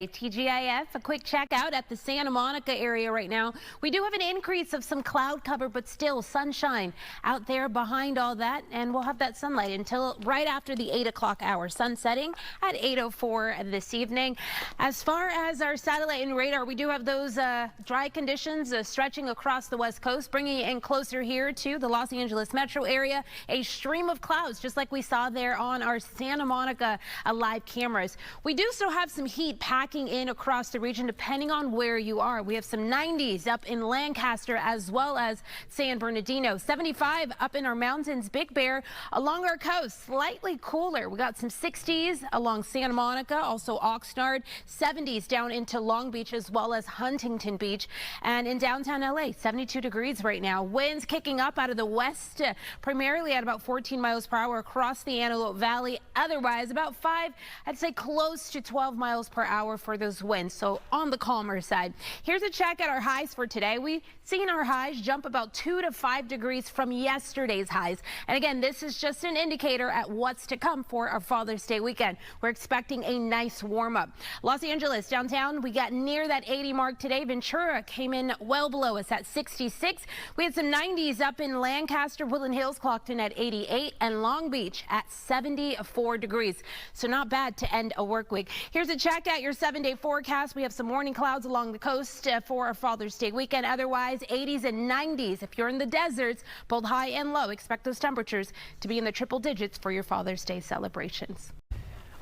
TGIF, a quick check out at the Santa Monica area right now. We do have an increase of some cloud cover, but still sunshine out there behind all that. And we'll have that sunlight until right after the 8 o'clock hour. Sun setting at 8:04 this evening. As far as our satellite and radar, we do have those dry conditions stretching across the west coast, bringing it in closer here to the Los Angeles metro area. A stream of clouds, just like we saw there on our Santa Monica live cameras. We do still have some heat packing in across the region depending on where you are. We have some 90s up in Lancaster as well as San Bernardino. 75 up in our mountains, Big Bear. Along our coast, slightly cooler. We got some 60s along Santa Monica, also Oxnard. 70s down into Long Beach as well as Huntington Beach. And in downtown LA, 72 degrees right now. Winds kicking up out of the west, primarily at about 14 miles per hour across the Antelope Valley. Otherwise, about 5, I'd say close to 12 miles per hour for those winds, so on the calmer side. Here's a check at our highs for today. We've seen our highs jump about 2 to 5 degrees from yesterday's highs. And again, this is just an indicator at what's to come for our Father's Day weekend. We're expecting a nice warm up. Los Angeles downtown, we got near that 80 mark today. Ventura came in well below us at 66. We had some 90s up in Lancaster. Woodland Hills clocked in at 88 and Long Beach at 74 degrees. So not bad to end a work week. Here's a check at your 7-day forecast. We have some morning clouds along the coast for our Father's Day weekend. Otherwise, 80s and 90s. If you're in the deserts, both high and low, expect those temperatures to be in the triple digits for your Father's Day celebrations.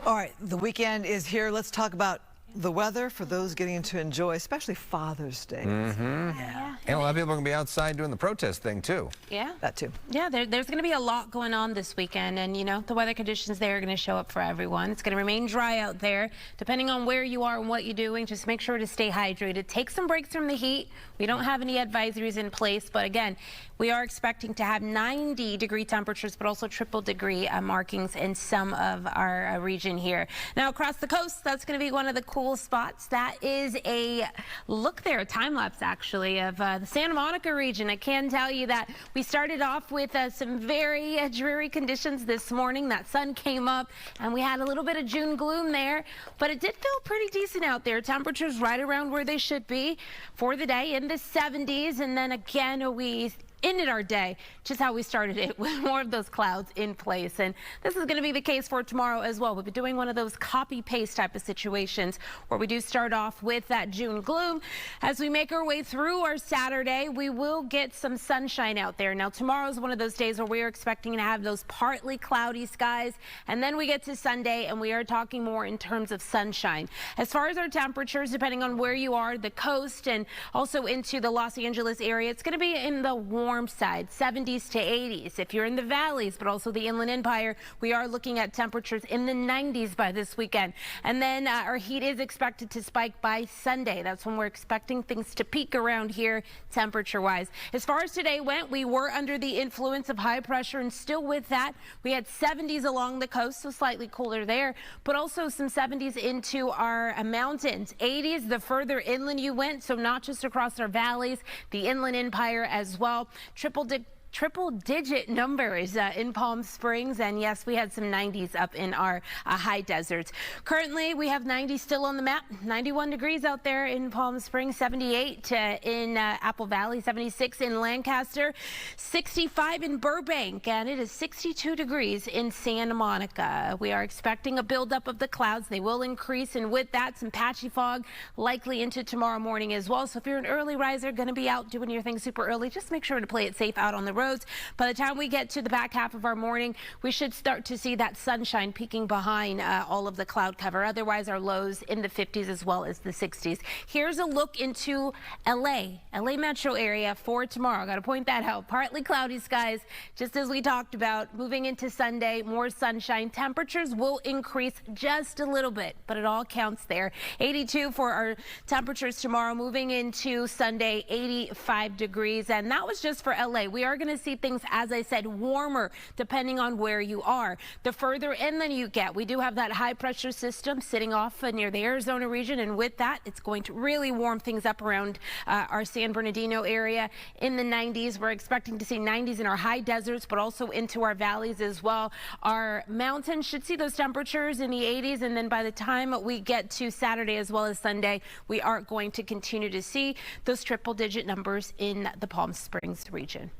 All right, the weekend is here. Let's talk about the weather for those getting to enjoy, especially Father's Day. Yeah. And a lot of people are going to be outside doing the protest thing, too. Yeah. That, too. Yeah, there's going to be a lot going on this weekend. And, you know, the weather conditions there are going to show up for everyone. It's going to remain dry out there. Depending on where you are and what you're doing, just make sure to stay hydrated. Take some breaks from the heat. We don't have any advisories in place. But, again, we are expecting to have 90-degree temperatures, but also triple-degree markings in some of our region here. Now, across the coast, that's going to be one of the cool spots. That is a look there, a time lapse actually of the Santa Monica region. I can tell you that we started off with some very dreary conditions this morning. That sun came up and we had a little bit of June gloom there, but it did feel pretty decent out there. Temperatures right around where they should be for the day in the 70s, and then again we ended our day just how we started it, with more of those clouds in place. And this is going to be the case for tomorrow as well. We'll be doing one of those copy paste type of situations where we do start off with that June gloom. As we make our way through our Saturday, we will get some sunshine out there. Now tomorrow is one of those days where we are expecting to have those partly cloudy skies, and then we get to Sunday and we are talking more in terms of sunshine. As far as our temperatures, depending on where you are, the coast and also into the Los Angeles area, it's going to be in the warm side, 70s to 80s. If you're in the valleys, but also the Inland Empire, we are looking at temperatures in the 90s by this weekend. And then our heat is expected to spike by Sunday. That's when we're expecting things to peak around here temperature-wise. As far as today went, we were under the influence of high pressure, and still with that, we had 70s along the coast, so slightly cooler there, but also some 70s into our mountains. 80s the further inland you went, so not just across our valleys, the Inland Empire as well. Triple-digit numbers in Palm Springs, and yes, we had some 90s up in our high deserts. Currently, we have 90 still on the map, 91 degrees out there in Palm Springs, 78 in Apple Valley, 76 in Lancaster, 65 in Burbank, and it is 62 degrees in Santa Monica. We are expecting a buildup of the clouds. They will increase, and with that, some patchy fog likely into tomorrow morning as well. So if you're an early riser, going to be out doing your thing super early, just make sure to play it safe out on the road. By the time we get to the back half of our morning, we should start to see that sunshine peeking behind all of the cloud cover. Otherwise, our lows in the 50s as well as the 60s. Here's a look into LA metro area for tomorrow. Got to point that out. Partly cloudy skies, just as we talked about. Moving into Sunday, more sunshine. Temperatures will increase just a little bit, but it all counts there. 82 for our temperatures tomorrow. Moving into Sunday, 85 degrees. And that was just for LA. We are going to to see things, as I said, warmer depending on where you are. The further inland you get, we do have that high pressure system sitting off near the Arizona region, and with that, it's going to really warm things up around our San Bernardino area in the 90s. We're expecting to see 90s in our high deserts, but also into our valleys as well. Our mountains should see those temperatures in the 80s, and then by the time we get to Saturday as well as Sunday, we are going to continue to see those triple-digit numbers in the Palm Springs region.